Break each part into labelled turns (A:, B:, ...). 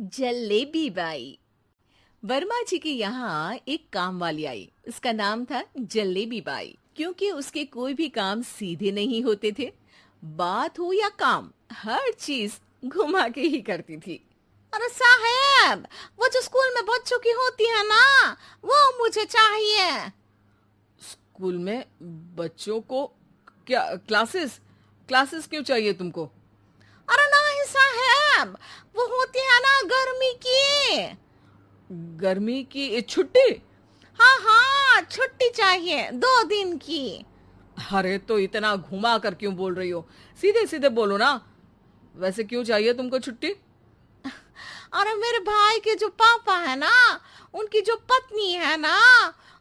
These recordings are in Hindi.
A: जलेबी बाई। वर्मा जी के यहाँ एक काम वाली आई। उसका नाम था जलेबी बाई, क्योंकि उसके कोई भी काम सीधे नहीं होते थे। बात हो या काम, हर चीज घुमा के ही करती थी।
B: अरे साहब, वो जो स्कूल में बच्चों की होती है ना, वो मुझे चाहिए।
C: स्कूल में बच्चों को क्या क्लासेस क्लासेस क्यों चाहिए तुमको?
B: अरे नहीं साहब, वो होती है ना गर्मी की।
C: गर्मी की छुट्टी?
B: हाँ हाँ, छुट्टी चाहिए 2 दिन की।
C: अरे तो इतना घुमा कर क्यों बोल रही हो? सीधे सीधे बोलो ना। वैसे क्यों चाहिए तुमको छुट्टी?
B: अरे मेरे भाई के जो पापा है ना, उनकी जो पत्नी है ना,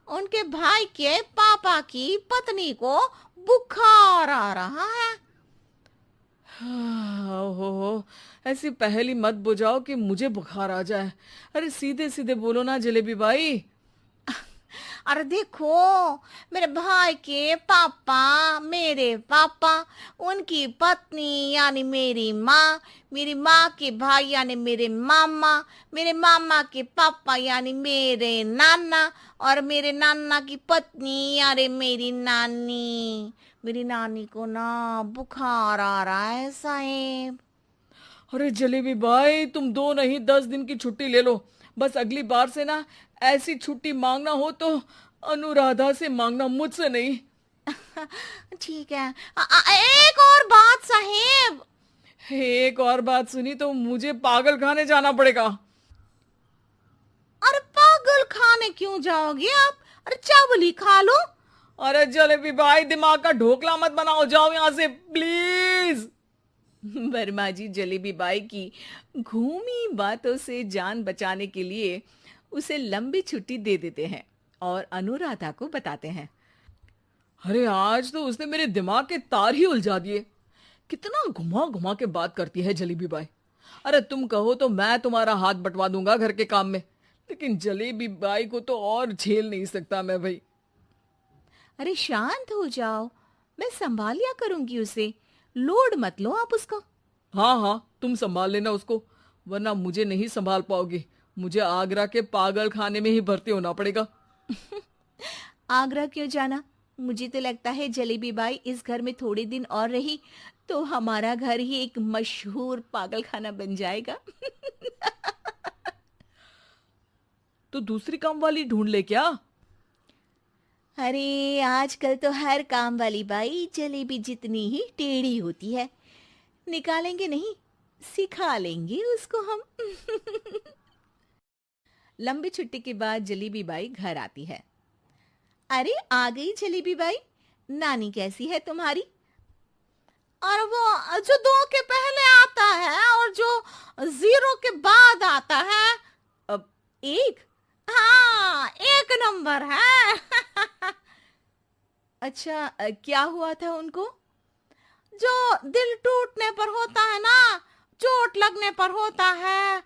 B: उनके भाई के पापा की पत्नी को बुखार आ रहा है।
C: ओहो, ऐसी पहेली मत बुझाओ कि मुझे बुखार आ जाए। अरे सीधे सीधे बोलो ना जलेबी बाई।
B: अरे देखो, मेरे भाई के पापा, मेरे पापा, उनकी पत्नी यानी मेरी माँ के भाई यानी मेरे मामा के पापा यानी मेरे नाना, और मेरे नाना की पत्नी यानी मेरी नानी को ना बुखार आ रहा है साहेब।
C: अरे जलेबी भाई, तुम 2 नहीं 10 दिन की छुट्टी ले लो। बस अगली बार से ना ऐसी छुट्टी मांगना हो तो अनुराधा से मांगना, मुझसे नहीं।
B: ठीक है। एक और बात साहेब।
C: एक और बात सुनी तो मुझे पागल खाने जाना पड़ेगा।
B: अरे पागल खाने क्यों जाओगे आप? अरे चावल ही खा लो।
C: अरे जलेबी भाई, दिमाग का ढोकला मत बनाओ, जाओ यहाँ से प्लीज।
A: वर्मा जी जलेबी बाई की घूमी बातों से जान बचाने के लिए उसे लंबी छुट्टी दे देते हैं और अनुराधा को बताते हैं।
C: अरे आज तो उसने मेरे दिमाग के तार ही उलझा दिए। कितना घुमा घुमा के बात करती है जलेबी बाई। अरे तुम कहो तो मैं तुम्हारा हाथ बंटवा दूंगा घर के काम में, लेकिन जलेबी बाई को तो और झेल नहीं सकता मैं भाई।
A: अरे शांत हो जाओ, मैं संभाल लिया करूंगी उसे। लोड मत लो आप उसको।
C: हाँ हाँ, तुम संभाल लेना उसको, वरना मुझे नहीं संभाल पाओगे। मुझे आगरा के पागल खाने में ही भर्ती होना पड़ेगा।
A: आगरा क्यों जाना? मुझे तो लगता है जलेबी बाई इस घर में थोड़े दिन और रही तो हमारा घर ही एक मशहूर पागल खाना बन जाएगा।
C: तो दूसरी काम वाली ढूंढ ले क्या?
A: अरे आजकल तो हर काम वाली बाई जलेबी जितनी ही टेढ़ी होती है। निकालेंगे नहीं, सिखा लेंगे उसको हम। लंबी छुट्टी के बाद जलेबी बाई घर आती है। अरे आ गई जलेबी बाई, नानी कैसी है तुम्हारी?
B: और वो जो 2 के पहले आता है और जो 0 के बाद आता है।
A: अब एक।
B: हाँ, 1 नंबर है।
A: अच्छा, क्या हुआ था उनको?
B: जो दिल टूटने पर होता है ना, चोट लगने पर होता है,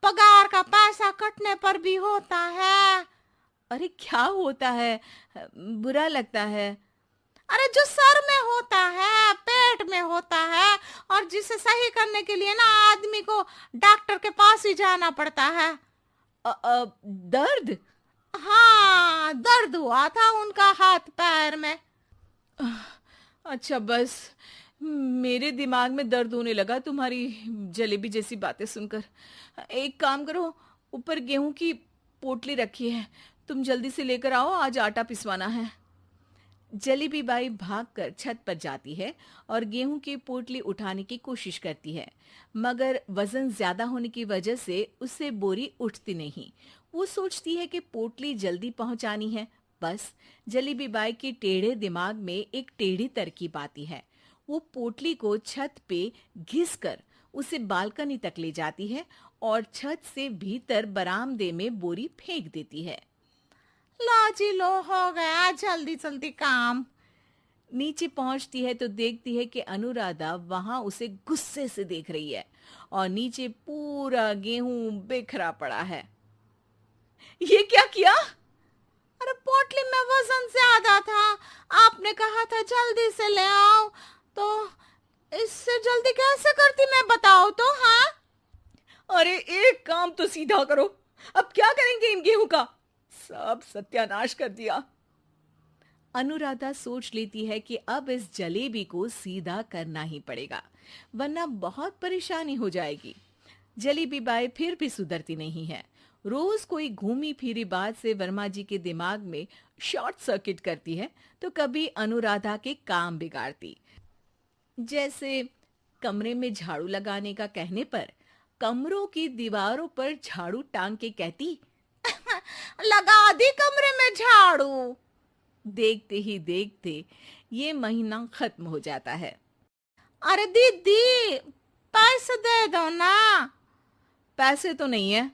B: पगार का पैसा कटने पर भी होता है।
A: अरे क्या होता है? बुरा लगता है।
B: अरे जो सर में होता है, पेट में होता है, और जिसे सही करने के लिए ना आदमी को डॉक्टर के पास ही जाना पड़ता है।
A: दर्द?
B: हाँ, दर्द हुआ था उनका हाथ पैर में।
A: अच्छा बस, मेरे दिमाग में दर्द होने लगा तुम्हारी जलेबी जैसी बातें सुनकर। एक काम करो, ऊपर गेहूं की पोटली रखी है, तुम जल्दी से लेकर आओ, आज आटा पिसवाना है। जलेबी बाई भागकर छत पर जाती है और गेहूं की पोटली उठाने की कोशिश करती है, मगर वजन ज्यादा होने की वजह से उससे बोरी उठती नहीं। वो सोचती है कि पोटली जल्दी पहुंचानी है। बस जलेबी बाई के टेढ़े दिमाग में एक टेढ़ी तरकीब आती है। वो पोटली को छत पे घिस कर उसे बालकनी तक ले जाती है और छत से भीतर बरामदे में बोरी फेंक देती है।
B: लो जी लो, हो गया जल्दी जल्दी काम।
A: नीचे पहुंचती है तो देखती है कि अनुराधा वहां उसे गुस्से से देख रही है और नीचे पूरा गेहूं बिखरा पड़ा है। ये क्या किया?
B: अरे पोटली में वजन ज्यादा था, आपने कहा था जल्दी से ले आओ, तो इससे जल्दी कैसे करती मैं बताओ तो। हाँ,
C: अरे एक काम तो सीधा करो, अब क्या करेंगे इन गेहूं का? सब सत्यानाश कर दिया।
A: अनुराधा सोच लेती है कि अब इस जलेबी को सीधा करना ही पड़ेगा, वरना बहुत परेशानी हो जाएगी। जलेबी बाई फिर भी सुधरती नहीं है। रोज कोई घूमी फिरी बात से वर्मा जी के दिमाग में शॉर्ट सर्किट करती है, तो कभी अनुराधा के काम बिगाड़ती। जैसे कमरे में झाड़ू लगाने का कहने पर कमरों की दीवारों पर झाड़ू टांग के कहती,
B: लगा दी कमरे में झाड़ू।
A: देखते ही देखते ये महीना खत्म हो जाता है।
B: अरे दीदी, पैसे दे दो ना।
A: पैसे तो नहीं है।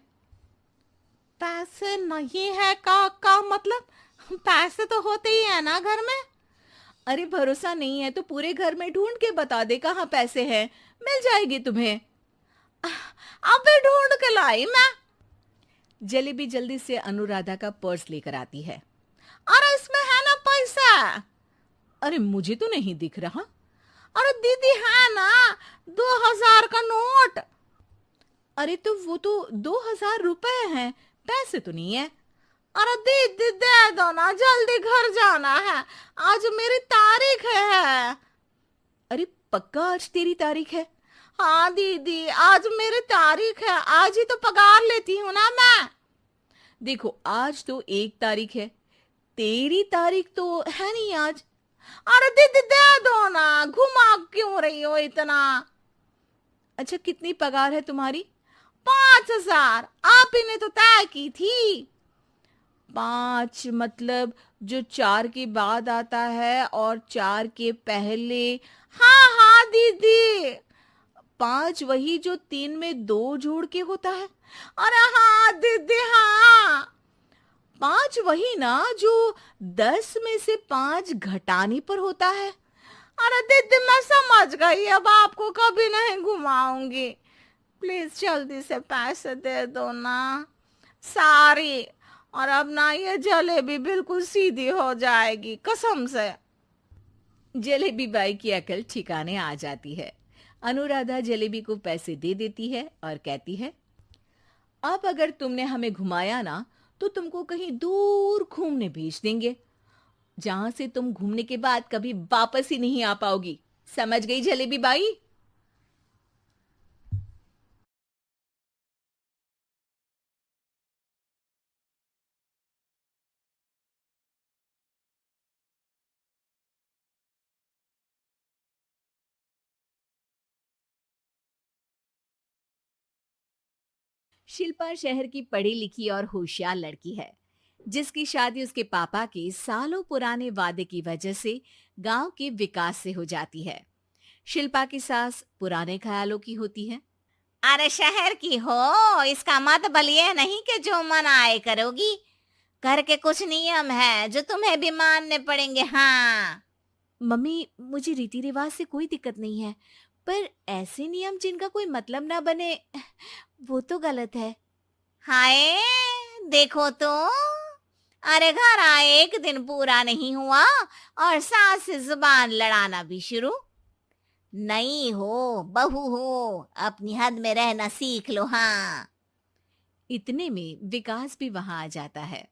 B: पैसे नहीं है का मतलब? पैसे तो होते ही है ना घर में।
A: अरे भरोसा नहीं है तो पूरे घर में ढूंढ के बता दे कहाँ पैसे हैं, मिल जाएगी तुम्हें।
B: अबे ढूंढ के लाई मैं।
A: जलेबी जल्दी से अनुराधा का पर्स लेकर आती है।
B: अरे इसमें है ना पैसा।
A: अरे मुझे तो नहीं दिख रहा।
B: अरे दीदी है ना, 2000 का नोट।
A: अरे तो वो तो 2000 रुपए हैं, पैसे तो नहीं है।
B: अरे दीदी दे दो ना, जल्दी घर जाना है, आज मेरी तारीख है।
A: अरे पक्का आज तेरी तारीख है?
B: हाँ दीदी, आज मेरी तारीख है, आज ही तो पगार लेती हूँ ना मैं।
A: देखो आज तो 1 तारीख है, तेरी तारीख तो है नहीं आज।
B: अरे दीदी दे दो ना, घुमा क्यों रही हो इतना?
A: अच्छा कितनी पगार है तुम्हारी?
B: 5000, आप ही ने तो तय की थी।
A: 5 मतलब जो 4 के बाद आता है और 4 के पहले।
B: हाँ हाँ दीदी।
A: 5 वही जो 3 में 2 जोड़ के होता है।
B: अरे हाँ दीदी हाँ।
A: 5 वही ना जो 10 में से 5 घटाने पर होता है।
B: अरे दीदी मैं समझ गई, अब आपको कभी नहीं घुमाऊंगी। प्लीज जल्दी से पैसे दे दो ना, सारी। और अब ना ये जलेबी बिल्कुल सीधी हो जाएगी, कसम से।
A: जलेबी बाई की अकल ठिकाने आ जाती है। अनुराधा जलेबी को पैसे दे देती है और कहती है, अब अगर तुमने हमें घुमाया ना तो तुमको कहीं दूर घूमने भेज देंगे, जहां से तुम घूमने के बाद कभी वापस ही नहीं आ पाओगी। समझ गई जलेबी बाई? शिल्पा शहर की पढ़ी लिखी और होशियार लड़की है, जिसकी शादी उसके पापा के सालों पुराने वादे की वजह से गांव के विकास से हो जाती है। शिल्पा की सास पुराने ख्यालों की होती है।
B: अरे शहर की हो, इसका मतलब ये नहीं कि जो मन आए करोगी। घर के कुछ नियम है जो तुम्हें भी मानने पड़ेंगे। हाँ
A: मम्मी, मुझे रीति रिवाज से कोई दिक्कत नहीं है, पर ऐसे नियम जिनका कोई मतलब ना बने वो तो गलत है।
B: हाय देखो तो, अरे घर आए 1 दिन पूरा नहीं हुआ और सास से जुबान लड़ाना भी शुरू। नहीं हो, बहू हो, अपनी हद में रहना सीख लो। हाँ
A: इतने में विकास भी वहां आ जाता है।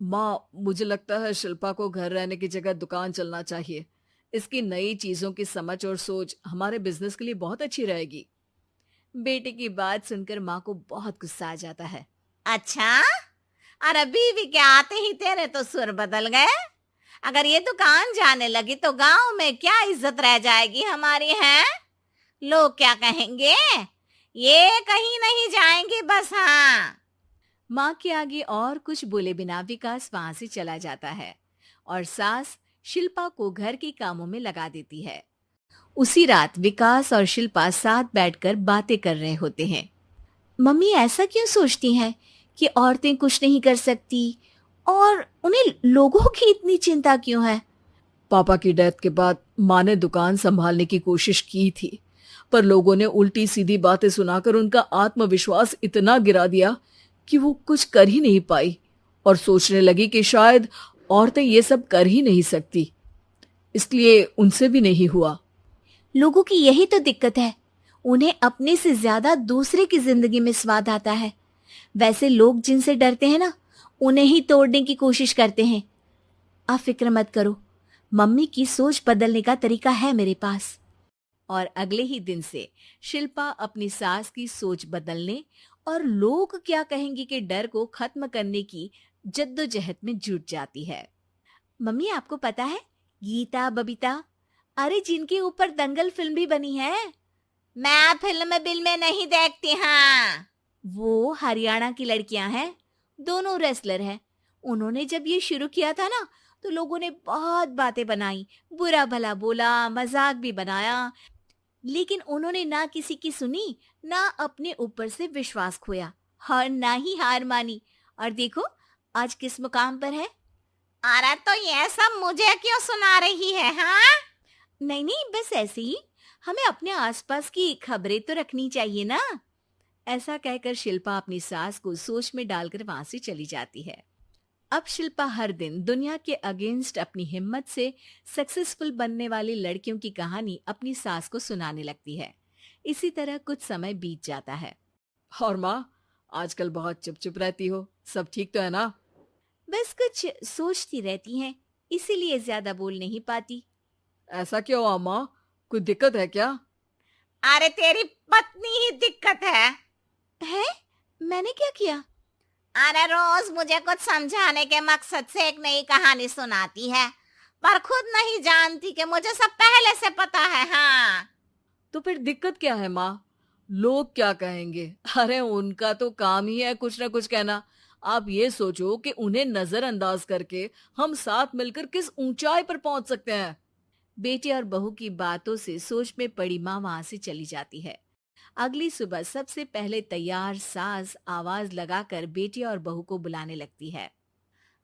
C: माँ, मुझे लगता है शिल्पा को घर रहने की जगह दुकान चलना चाहिए। इसकी नई चीजों की समझ और सोच हमारे बिजनेस के लिए बहुत अच्छी रहेगी।
A: बेटे की बात सुनकर माँ को बहुत गुस्सा आ जाता है।
B: अच्छा, अरे बीवी के आते ही तेरे तो सुर बदल गए। अगर ये दुकान जाने लगी तो गांव में क्या इज्जत रह जाएगी हमारी? है लोग क्या कहेंगे? ये कहीं नहीं जाएंगे बस। हाँ
A: माँ के आगे और कुछ बोले बिना विकास वहां से चला जाता है और सास शिल्पा को घर के कामों में लगा देती है। उसी रात विकास और शिल्पा साथ बैठकर बातें कर रहे होते हैं। मम्मी ऐसा क्यों सोचती हैं कि औरतें कुछ नहीं कर सकती और उन्हें लोगों की इतनी चिंता क्यों है?
C: पापा की डेथ के बाद माँ ने दुकान संभालने की कोशिश की थी, पर लोगों ने उल्टी सीधी बातें सुनाकर उनका आत्मविश्वास इतना गिरा दिया कि वो कुछ कर ही नहीं पाई और सोचने लगी कि शायद औरतें ये सब कर ही नहीं सकती, इसलिए उनसे भी नहीं हुआ।
A: लोगों की यही तो दिक्कत है,
B: उन्हें अपने से ज्यादा दूसरे की जिंदगी में स्वाद आता है। वैसे लोग जिनसे डरते हैं ना, उन्हें ही तोड़ने की कोशिश करते हैं। आप फिक्र मत करो, मम्मी की सोच बदलने का तरीका है मेरे पास। और अगले ही दिन से शिल्पा अपनी सास की सोच बदलने और लोग क्या कहेंगे के डर को खत्म करने की जद्दोजहद में जुट जाती है। मम्मी, आपको पता है, गीता बबीता, अरे जिनके ऊपर दंगल फिल्म भी बनी है।
D: मैं फिल्में नहीं देखती। हाँ,
B: वो हरियाणा की लड़कियां हैं, दोनों रेसलर हैं। उन्होंने जब ये शुरू किया था ना, तो लोगों ने बहुत बातें बनाई, बुरा भला बोला, मजाक भी बनाया, लेकिन उन्होंने ना किसी की सुनी, ना अपने ऊपर से विश्वास खोया और ना ही हार मानी। और देखो आज किस मुकाम पर है।
D: अरे तो ये सब मुझे क्यों सुना रही है? हाँ,
B: नहीं नहीं, बस ऐसे ही, हमें अपने आसपास की खबरें तो रखनी चाहिए ना। ऐसा कहकर शिल्पा अपनी सास को सोच में डालकर वहां से चली जाती है। अब शिल्पा हर दिन दुनिया के अगेंस्ट अपनी हिम्मत से सक्सेसफुल बनने वाली लड़कियों की कहानी अपनी सास को सुनाने लगती है। इसी तरह कुछ समय बीत जाता है।
C: और माँ, आजकल बहुत चुप चुप रहती हो, सब ठीक तो है ना?
B: बस कुछ सोचती रहती हैं, इसीलिए ज्यादा बोल नहीं पाती।
C: ऐसा क्यों हुआ माँ, कोई दिक्कत है क्या?
D: अरे तेरी पत्नी ही दिक्कत है।
B: है? मैंने क्या किया?
D: अरे रोज मुझे कुछ समझाने के मकसद से एक नई कहानी सुनाती है, पर खुद नहीं जानती कि मुझे सब पहले से पता है। हाँ,
C: तो फिर दिक्कत क्या है माँ? लोग क्या कहेंगे? अरे उनका तो काम ही है कुछ ना कुछ कहना। आप ये सोचो कि उन्हें नजरअंदाज करके हम साथ मिलकर किस ऊंचाई पर पहुंच सकते हैं।
B: बेटे और बहू की बातों से सोच में पड़ी माँ वहां से चली जाती है। अगली सुबह सबसे पहले तैयार सास आवाज लगाकर बेटे और बहू को बुलाने लगती है।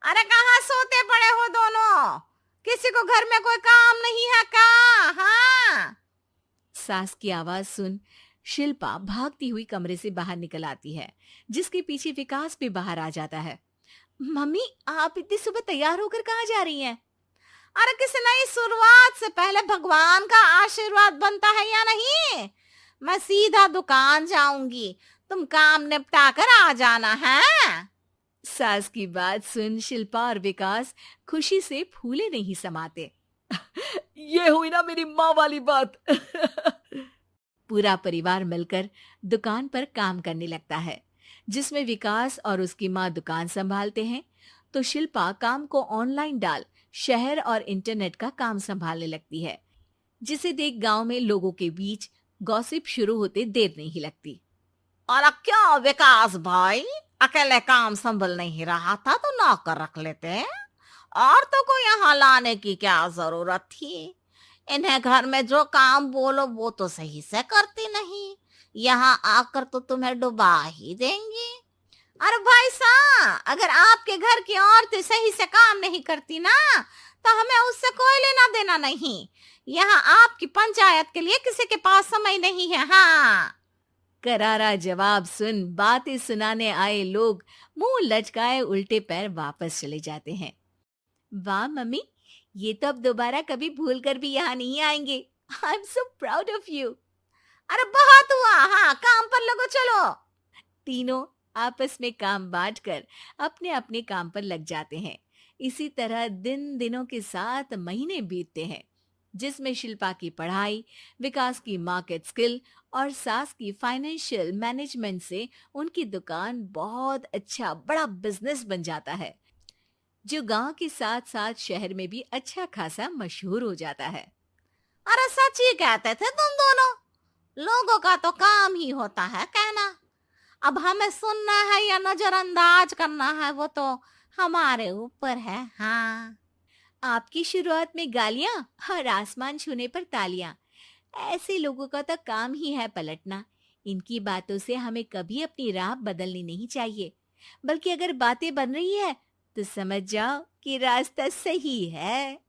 D: अरे कहाँ सोते पड़े हो दोनों? किसी को घर में कोई काम नहीं है क्या? हाँ,
B: सास की आवाज सुन शिल्पा भागती हुई कमरे से बाहर निकल आती है, जिसके पीछे विकास भी बाहर आ जाता है। मम्मी, आप इतनी सुबह तैयार होकर कहाँ जा रही हैं?
D: अरे किसी नई शुरुआत से पहले भगवान का आशीर्वाद बनता है या नहीं? मैं सीधा दुकान जाऊंगी, तुम काम निपटा कर आ जाना है।
B: सास की बात सुन शिल्पा और विकास खुशी से फूले नहीं समाते।
C: ये हुई ना मेरी माँ वाली बात।
B: पूरा परिवार मिलकर दुकान पर काम करने लगता है, जिसमें विकास और उसकी माँ दुकान संभालते हैं, तो शिल्पा काम को ऑनलाइन डाल शहर और इंटरनेट का काम संभालने लगती है, जिसे देख गांव में लोगों के बीच गॉसिप शुरू होते देर नहीं लगती।
D: और अब क्या विकास भाई, अकेले काम संभल नहीं रहा था तो नौकर रख लेते, और तो को यहाँ लाने की क्या जरूरत थी? इन्हें घर में जो काम बोलो वो तो सही से करती नहीं, यहाँ आकर तो तुम्हें डुबा ही देंगी। अरे भाई साहब, अगर आपके घर की औरतें सही से काम नहीं करती ना, तो हमें उससे कोई लेना देना नहीं। यहाँ आपकी पंचायत के लिए किसी के पास समय नहीं है। हाँ,
B: करारा जवाब सुन बातें सुनाने आए लोग मुंह लचकाए उल्टे पैर वापस चले जाते हैं। वाह मम्मी, ये तो अब दोबारा कभी भूल कर भी यहाँ नहीं आएंगे। I am so proud of you.
D: अरे बहुत हुआ, हाँ काम पर लगो चलो।
B: तीनों आपस में काम बांटकर अपने अपने काम पर लग जाते हैं। इसी तरह दिनों के साथ महीने बीतते हैं, जिसमें शिल्पा की पढ़ाई, विकास की मार्केट स्किल और सास की फाइनेंशियल मैनेजमेंट से उनकी दुकान बहुत अच्छा बड़ा बिजनेस बन जाता है, जो गांव के साथ साथ शहर में भी अच्छा खासा मशहूर हो जाता है।
D: अरे सच ही कहते थे तुम दोनों, लोगों का तो काम ही होता है कहना। अब हमें सुनना है या नजरअंदाज करना है वो तो हमारे ऊपर है। हाँ,
B: आपकी शुरुआत में गालियां और आसमान छूने पर तालियां, ऐसे लोगों का तो काम ही है पलटना। इनकी बातों से हमें कभी अपनी राह बदलनी नहीं चाहिए, बल्कि अगर बातें बन रही है तो समझ जाओ कि रास्ता सही है।